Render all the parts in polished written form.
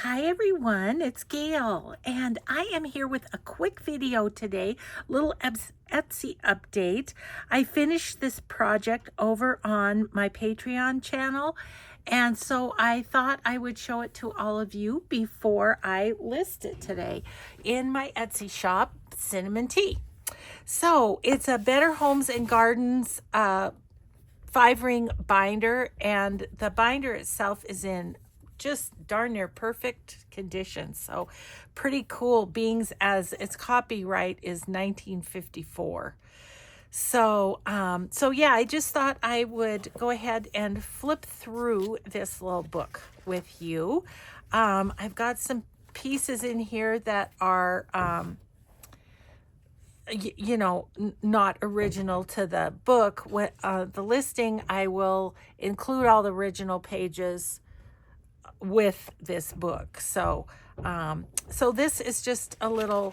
Hi everyone, it's Gail, and I am here with a quick video today, little Etsy update. I finished this project over on my Patreon channel, and so I thought I would show it to all of you before I list it today in my Etsy shop, Cinnamon Tea. So it's a Better Homes and Gardens 5-ring binder, and the binder itself is in just darn near perfect condition. So pretty cool, being as its copyright is 1954. So yeah, I just thought I would go ahead and flip through this little book with you. I've got some pieces in here that are not original to the book. The listing, I will include all the original pages with this book. So this is just a little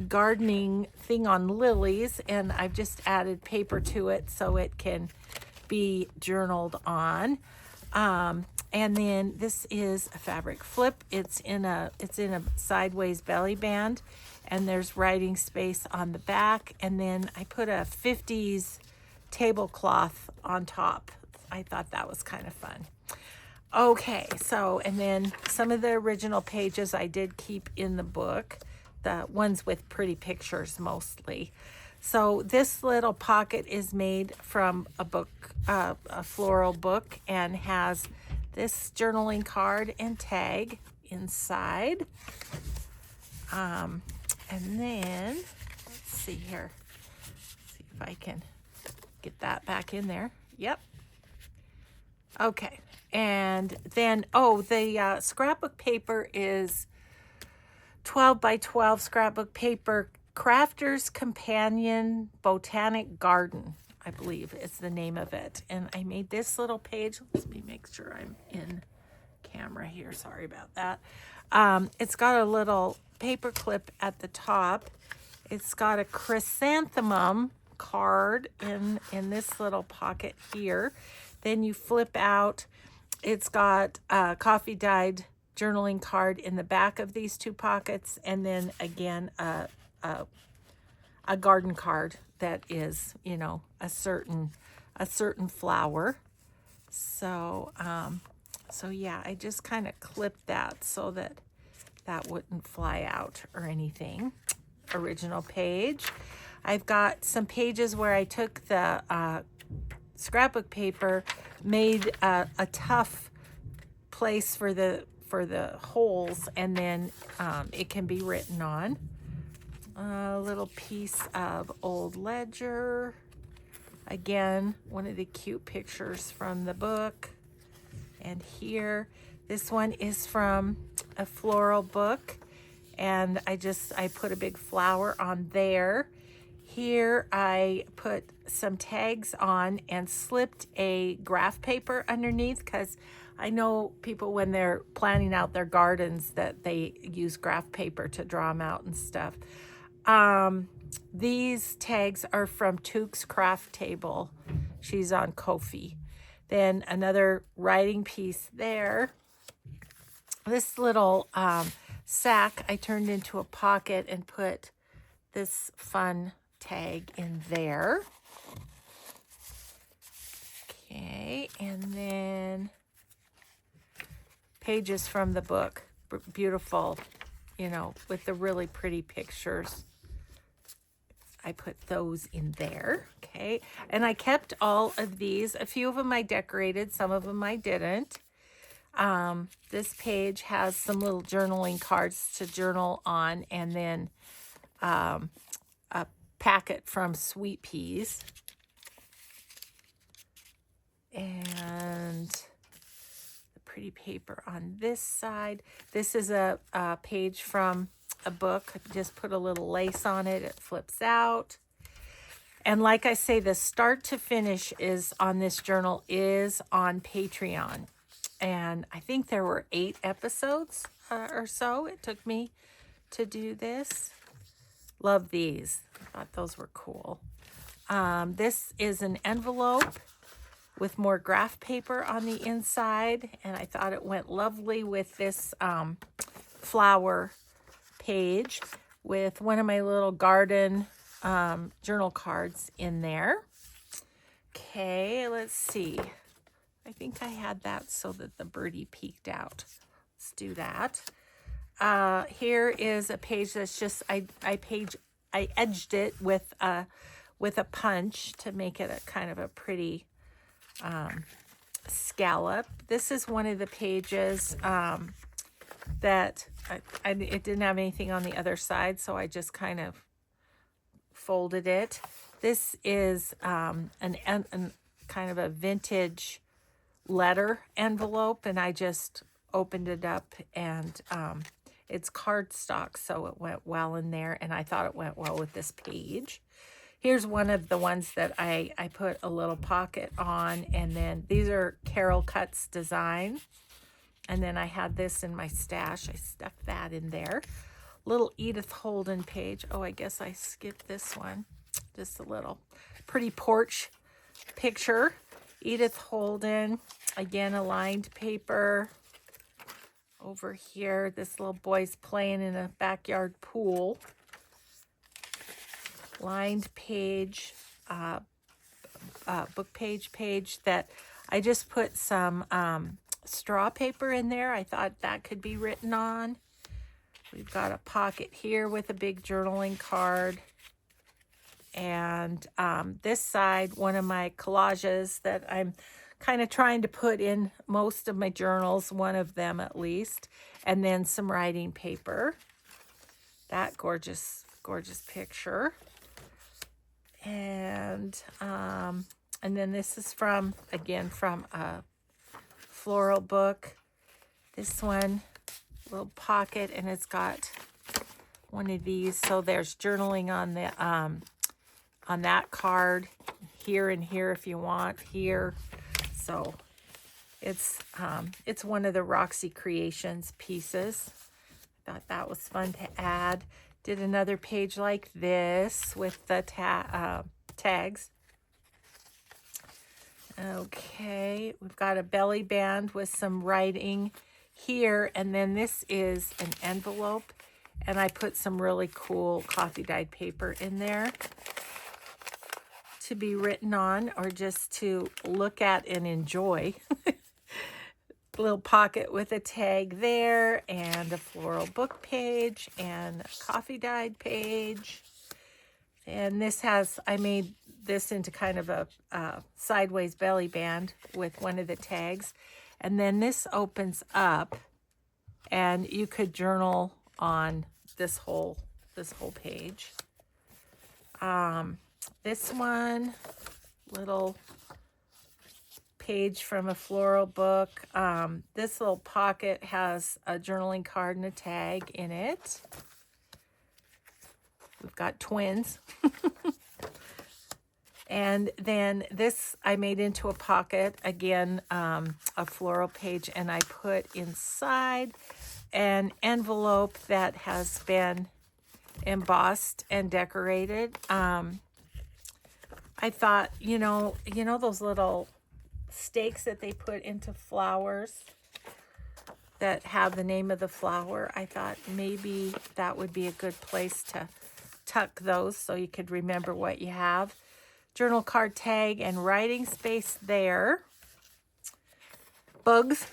gardening thing on lilies, and I've just added paper to it so it can be journaled on. And then this is a fabric flip. It's in a sideways belly band, and there's writing space on the back. And then I put a 50s tablecloth on top. I thought that was kind of fun. Okay, so, and then some of the original pages I did keep in the book, the ones with pretty pictures mostly. So this little pocket is made from a book, a floral book, and has this journaling card and tag inside. And then, let's see here. See if I can get that back in there. Yep. Okay. And then, the scrapbook paper is 12 by 12 scrapbook paper, Crafter's Companion Botanic Garden, I believe is the name of it. And I made this little page. Let me make sure I'm in camera here. Sorry about that. It's got a little paper clip at the top. It's got a chrysanthemum card in this little pocket here. Then you flip out. It's got a coffee dyed journaling card in the back of these two pockets, and then again a garden card that is, a certain flower. So yeah, I just kind of clipped that so that wouldn't fly out or anything. Original page. I've got some pages where I took the scrapbook paper, made a tough place for the holes, and then it can be written on. A little piece of old ledger. Again, one of the cute pictures from the book. And here, this one is from a floral book, and I put a big flower on there. Here I put some tags on and slipped a graph paper underneath, because I know people, when they're planning out their gardens, that they use graph paper to draw them out and stuff. These tags are from Took's Craft Table. She's on Ko-fi. Then another writing piece there. This little sack I turned into a pocket and put this fun tag in there. Okay, and then pages from the book. Beautiful, with the really pretty pictures. I put those in there. Okay, and I kept all of these. A few of them I decorated, some of them I didn't. This page has some little journaling cards to journal on, and then a packet from Sweet Peas. And the pretty paper on this side. This is a page from a book. Just put a little lace on it. It flips out. And like I say, the start to finish is on this journal is on Patreon. And I think there were 8 episodes or so it took me to do this. Love these. I thought those were cool. This is an envelope with more graph paper on the inside, and I thought it went lovely with this flower page with one of my little garden journal cards in there. Okay, let's see. I think I had that so that the birdie peeked out. Let's do that. Here is a page that's just, I edged it with a punch to make it a kind of a pretty scallop. This is one of the pages that it didn't have anything on the other side, so I just kind of folded it. This is an kind of a vintage letter envelope, and I just opened it up, and it's cardstock, so it went well in there, and I thought it went well with this page. Here's one of the ones that I put a little pocket on, and then these are Carol Cuts design. And then I had this in my stash. I stuffed that in there. Little Edith Holden page. Oh, I guess I skipped this one. Just a little pretty porch picture. Edith Holden. Again, a lined paper. Over here, this little boy's playing in a backyard pool. Lined page, book page that I just put some straw paper in there. I thought that could be written on. We've got a pocket here with a big journaling card. And this side, one of my collages that I'm kind of trying to put in most of my journals, one of them at least. And then some writing paper. That gorgeous, gorgeous picture. And then this is from a floral book. This one, little pocket, and it's got one of these. So there's journaling on the on that card, here and here if you want, here. So it's one of the Roxy Creations pieces. Thought that was fun to add. Did another page like this with the tags. Okay, we've got a belly band with some writing here, and then this is an envelope, and I put some really cool coffee dyed paper in there to be written on or just to look at and enjoy. Little pocket with a tag there, and a floral book page, and a coffee dyed page. And this has, I made this into kind of a sideways belly band with one of the tags. And then this opens up, and you could journal on this whole page. This one, little page from a floral book. This little pocket has a journaling card and a tag in it. We've got twins. And then this I made into a pocket, again, a floral page, and I put inside an envelope that has been embossed and decorated. I thought, you know those little stakes that they put into flowers that have the name of the flower? I thought maybe that would be a good place to tuck those so you could remember what you have. Journal card tag and writing space there. Bugs.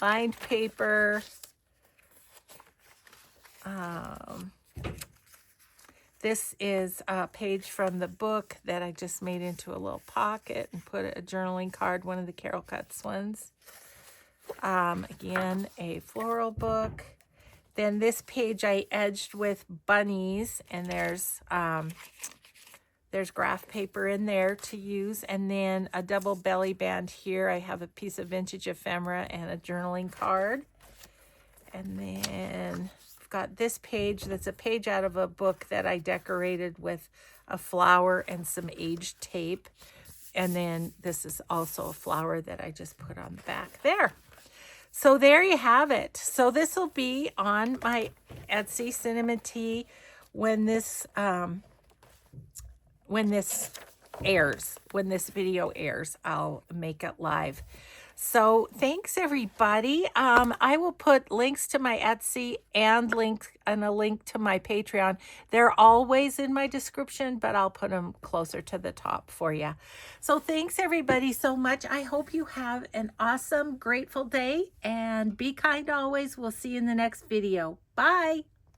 Lined paper. This is a page from the book that I just made into a little pocket and put a journaling card, one of the Carol Cuts ones. Again, a floral book. Then this page I edged with bunnies, and there's graph paper in there to use, and then a double belly band here. I have a piece of vintage ephemera and a journaling card. And then I've got this page that's a page out of a book that I decorated with a flower and some aged tape. And then this is also a flower that I just put on the back there. So there you have it. So this will be on my Etsy Cinnamon Tea when this airs. When this video airs, I'll make it live. So thanks everybody. I will put links to my Etsy and a link to my Patreon. They're always in my description, but I'll put them closer to the top for you. So thanks everybody so much. I hope you have an awesome, grateful day, and be kind always. We'll see you in the next video. Bye.